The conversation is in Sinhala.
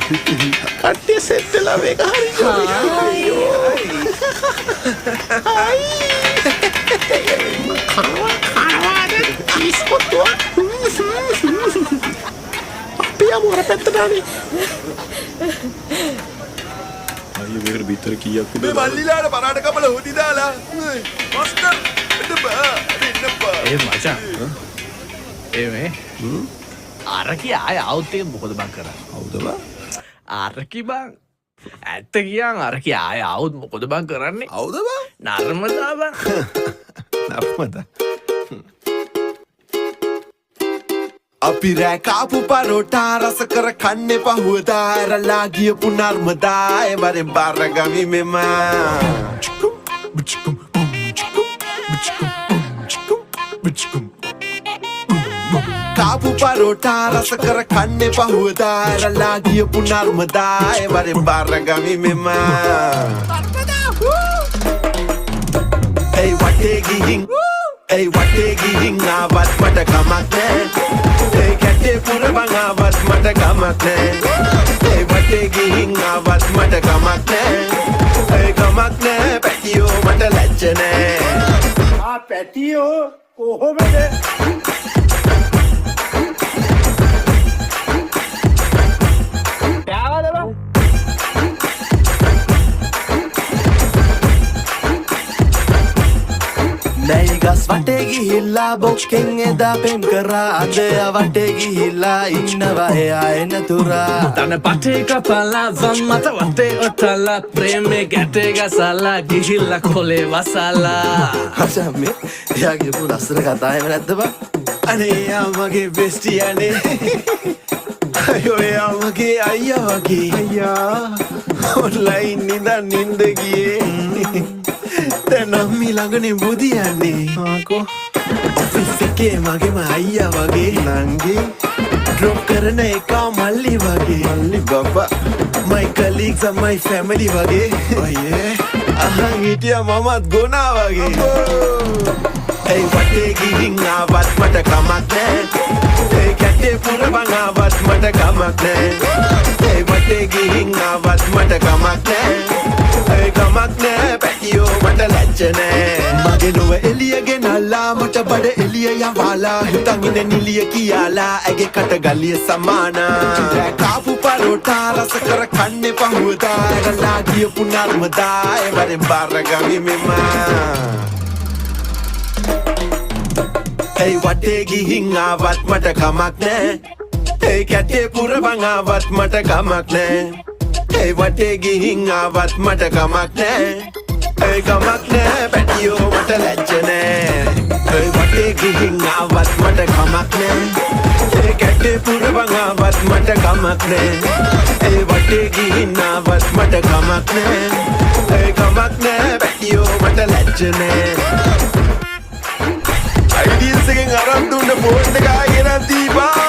කට්ටිය සෙට් වෙලා මේක හරි කනවාද ඉස්කොත්තුව අපි යමු අර පැත්තට අනේ අයියෝ මේකට බිත්තර කීයක් උඩ මේ මල්ලිලාට පරාට කපල හොදි දාලා මාස්ටර් එන්න බෑ ඒ මචං මේ අරකි ආය අවුත් එක මොකද බං කරන්නේ? හවුද බා? අරකි බං ඇත්ත කියන් අරකි ආය අවුත් මොකද බං කරන්නේ? හවුද බා? නර්මදා බං. නර්මදා. අපි රෑ කාපු පරෝටා රස කර කන්නේ පහුවදා ඇරලා ගියපු නර්මදා එවරෙන් බාරගමි මෙම කාපු පරෝටා රස කර කන්නේ පහුවදා ඇරලා ගියපු නර්මදා එවරෙන් බාරගමි මෙම ඒ වටේ ගිහින් ආවත් මට කමක් නෑ ඒ කැටේ පුරවන් ආවත් මට කමක් නෑ ඒ වටේ ගිහින් ආවත් මට කමක් නෑ ඒ කමක් නෑ පැටියෝ මට ලැජ්ජ නෑ පැටියෝ කොහොමද නැයි ගස් වටේ ගිහිල්ලා බොක්කෙන් එදා පෙම් කරා අද වටේ ගිහිල්ලා ඉන්නවා එයා එනතුරා තන පටේ කපලා වම් මත වටේ ඔතලා ප්‍රේමේ ගැටේ ගසලා ගිහිල්ලා කොලේ වසලා හසම්මේ එයාගේ පුරස්සර කතායම නැද්ද බං අනේ එයා මගේ බෙස්ටි අනේ අයෝ එයා මගේ අයියා වගේ අයියා ඔන්ලයින් නිදන් නින්ද ගියේ දැනම් මිළඟනේ බුදියන්නේ ආකෝ ඔෆිස් එකේ මගේම අයියා වගේ නංගි ඩ්‍රොප් කරන එකා මල්ලි වගේ මල්ලි බබා my colleagues and my family වගේ ඔයේ අහන් හිටියා මමත් ගොනා වගේ ඒ වටේ ගිහින් ආවත් මට කමක් නෑ ඒ කැටේ පුරවන් ආවත් මට කමක් නෑ ඒ වටේ ගිහින් ආවත් මට කමක් නෑ ඒ කමක් නෑ පැටියෝ මට ලැජ්ජ නෑ මගේ නොව එළිය ගෙනල්ලා මට බඩ එළිය යවාලා හිතන් ඉන්න නිලිය කියාලා ඇගේ කට ගලිය සමානා කාපු පරෝටා රස කර කන්නේ පහුවදා ඇරලා ගියපු නර්මදා එවරෙන් බාරගමි මෙමා ඒ වටේ ගිහින් ආවත් මට කමක් නෑ ඒ කැටේ පුරවන් ආවත් මට කමක් නෑ ඒ වටේ ගිහින් ආවත් මට කමක් නෑ ඒ කමක් නෑ පැටියෝ මට ලැජ්ජ නෑ ඒ වටේ ගිහින් ආවත් මට කමක් නෑ ඒ කැටේ පුරවන් ආවත් මට කමක් නෑ ඒ වටේ ගිහින් ආවත් මට කමක් නෑ ඒ කමක් නෑ පැටියෝ මට ලැජ්ජ නෑ අයිඩියල්ස් එකෙන් අරන් දුන්න ෆෝන් එක ආයෙත් දීපා